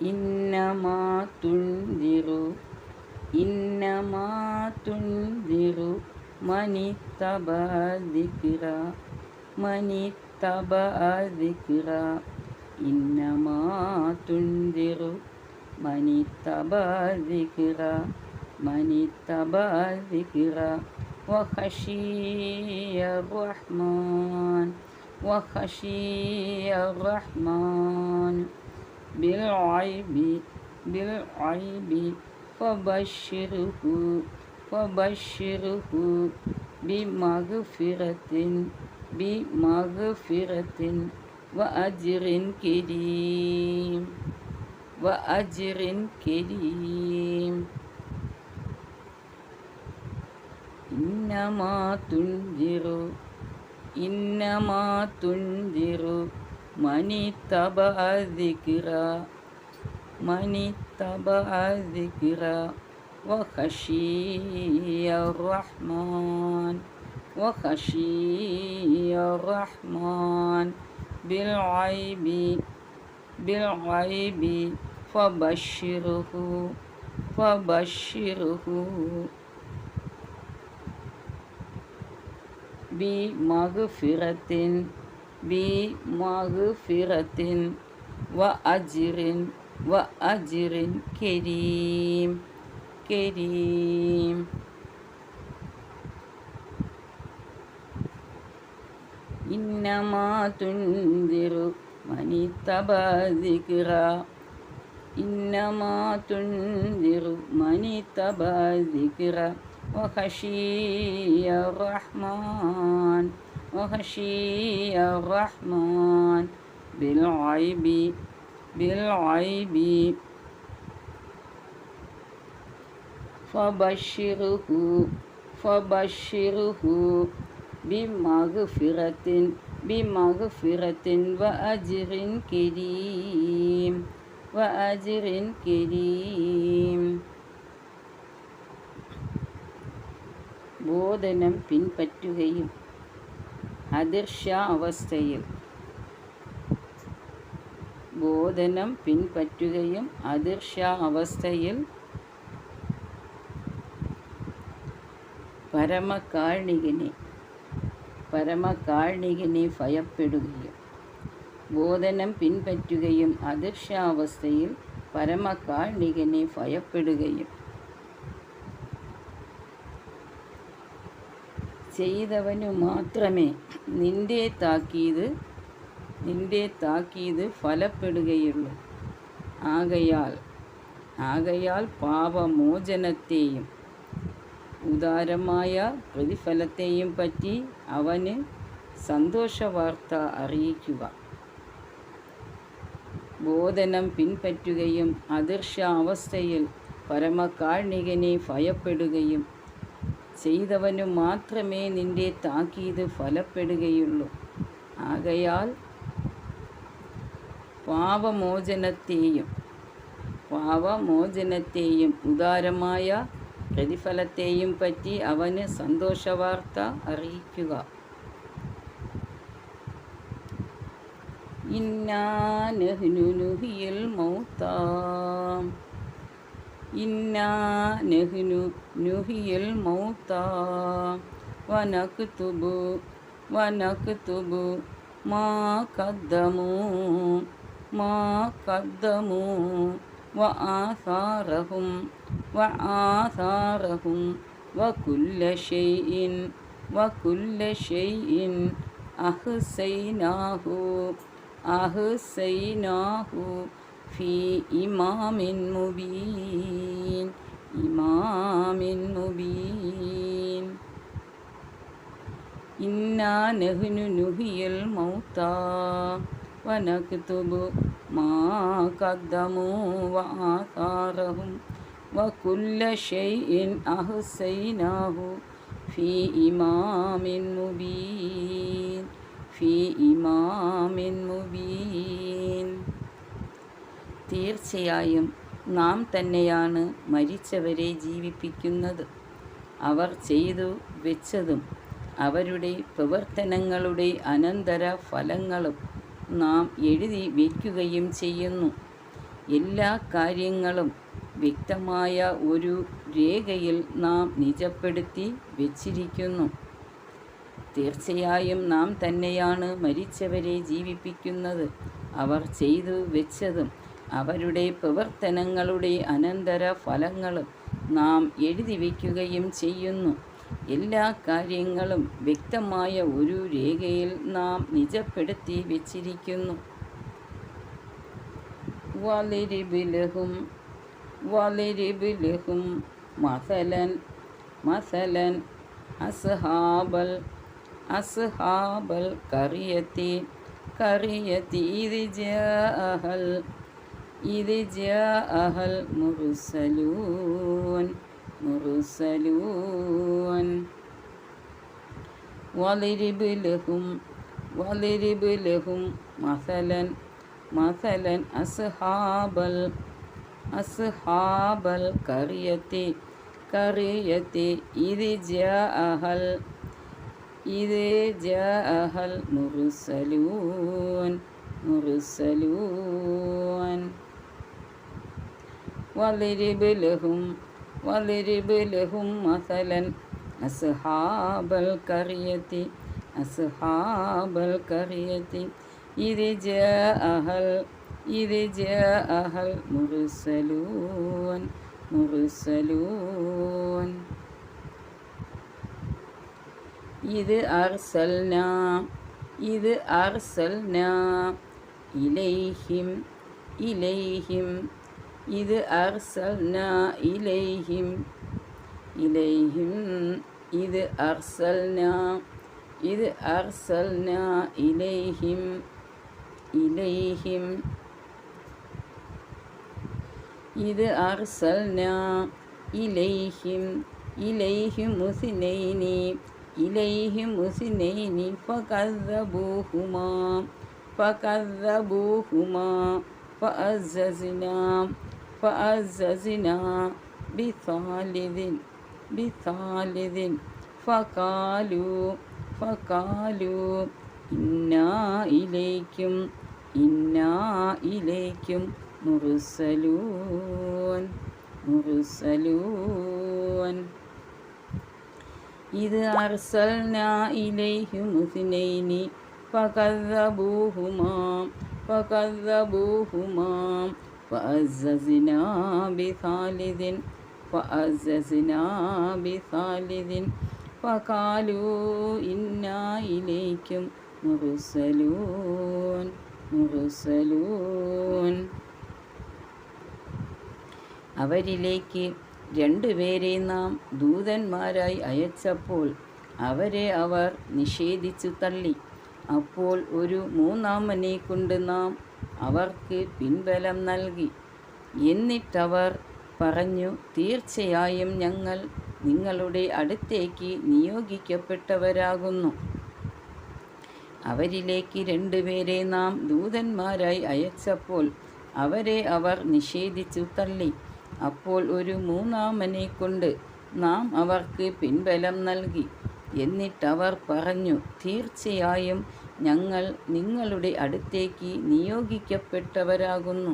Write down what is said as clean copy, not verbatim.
ഇന്നമാ തുൻദിറു ഇന്നമാ തുൻദിറു മനിത്തബഅ ദിക്റ മനിത്തബഅ ദിക്റ ഇന്നമാ തുൻദിറു മനിത്തബഅ ദിക്റ മനിത്തബഅ ദിക്റ വഖശിയ റഹ്മാൻ വഖശിയ റഹ്മാൻ بالعيب فبشره بمغفرة وأجر كريم إنما تنذر من اتبع الذكر وخشي الرحمن بالغيب فبشره بمغفرة وأجر كريم إنما تنذر من اتبع الذكر وخشي الرحمن بالغيب فبشره بمغفرة وأجر كريم ബോധനം പിൻപറ്റുകയും അദൃശ്യാവസ്ഥയിൽ പരമകാരുണികനെ ഭയപ്പെടുകയും ബോധനം പിൻപറ്റുകയും അദൃശ്യാവസ്ഥയിൽ പരമകാരുണികനെ ഭയപ്പെടുകയും ചെയ്തവനു മാത്രമേ നിന്റെ താക്കീത് ഫലപ്പെടുകയുള്ളൂ. ആകയാൽ പാപമോചനത്തെയും ഉദാരമായ പ്രതിഫലത്തെയും പറ്റി അവന് സന്തോഷവാർത്ത അറിയിക്കുക. ബോധനം പിൻപറ്റുകയും അദൃശ്യാവസ്ഥയിൽ പരമകാരുണികനെ ഭയപ്പെടുകയും ചെയ്തവനു മാത്രമേ നിന്റെ താക്കീത് ഫലപ്പെടുകയുള്ളൂ. ആകയാൽ പാപമോചനത്തെയും ഉദാരമായ പ്രതിഫലത്തെയും പറ്റി അവന് സന്തോഷവാർത്ത അറിയിക്കുക. ഇന്നാ നഹ്നു നുഹ്യിൽ മൗതാ വനക്തുബു മാ ഖദ്ദമൂ വആസാറഹും വകുല്ല ഷൈഇൻ അഹ്സൈനാഹു ഫീ ഇമാമിൻ മുബീൻ. ഇന്നാ നഹ്നു നുഹ്യിൽ മൗതാ വനക്തുബു മാ ഖദ്ദമൂ വആസാറഹും വകുല്ല ഷൈഇൻ അഹ്സൈനാഹു ഫീ ഇമാമിൻ മുബീൻ. തീർച്ചയായും നാം തന്നെയാണ് മരിച്ചവരെ ജീവിപ്പിക്കുന്നത്. അവർ ചെയ്തു വെച്ചതും അവരുടെ പ്രവർത്തനങ്ങളുടെ അനന്തര ഫലങ്ങളും നാം എഴുതി വയ്ക്കുകയും ചെയ്യുന്നു. എല്ലാ കാര്യങ്ങളും വ്യക്തമായ ഒരു രേഖയിൽ നാം നിജപ്പെടുത്തി വച്ചിരിക്കുന്നു. തീർച്ചയായും നാം തന്നെയാണ് മരിച്ചവരെ ജീവിപ്പിക്കുന്നത്. അവർ ചെയ്തു വെച്ചതും അവരുടെ പ്രവർത്തനങ്ങളുടെ അനന്തര ഫലങ്ങളും നാം എഴുതി വയ്ക്കുകയും ചെയ്യുന്നു. എല്ലാ കാര്യങ്ങളും വ്യക്തമായ ഒരു രേഖയിൽ നാം നിജപ്പെടുത്തി വച്ചിരിക്കുന്നു. വളിരിബ് ലഹും മസലൻ അസ്ഹാബൽ ഖറിയത്തി ഇദ് ജാഅഹൽ മുർസലൂൻ. വളിരിബ് ലഹും മസലൻ അസ്ഹാബൽ ഖറിയത്തി ഇദ് ജാഅഹൽ മുർസലൂൻ. വളിരിബ് ലഹും മസലൻ അസ്ഹാബൽ ഖറിയത്തി ഇദ് ജാഅഹൽ മുർസലൂൻ. ഇദ് അർസൽനാ ഇലൈഹിം ഇദ് അർസൽനാ ഇലൈഹിം ഇദ് അർസൽനാ ഇലൈഹിം ഇദ് അർസൽനാ ഇലൈഹിം മുസ്നൈനി ഫകذبوهما فأززنا بثالث فقالوا إنا إليكم مرسلون. إذ أرسلنا إليهم اثنين فكذبوهما فعززنا بثالث فقالوا إنا إليكم مرسلون. അവരിലേക്ക് രണ്ടുപേരെ നാം ദൂതന്മാരായി അയച്ചപ്പോൾ അവരെ അവർ നിഷേധിച്ചു തള്ളി. അപ്പോൾ ഒരു മൂന്നാമനെ കൊണ്ട് നാം അവർക്ക് പിൻബലം നൽകി. എന്നിട്ടവർ പറഞ്ഞു, തീർച്ചയായും ഞങ്ങൾ നിങ്ങളുടെ അടുത്തേക്ക് നിയോഗിക്കപ്പെട്ടവരാകുന്നു. അവരിലേക്ക് രണ്ടുപേരെ നാം ദൂതന്മാരായി അയച്ചപ്പോൾ അവരെ അവർ നിഷേധിച്ചു തള്ളി. അപ്പോൾ ഒരു മൂന്നാമനെ കൊണ്ട് നാം അവർക്ക് പിൻബലം നൽകി. എന്നിട്ടവർ പറഞ്ഞു, തീർച്ചയായും ഞങ്ങൾ നിങ്ങളുടെ അടുത്തേക്ക് നിയോഗിക്കപ്പെട്ടവരാകുന്നു.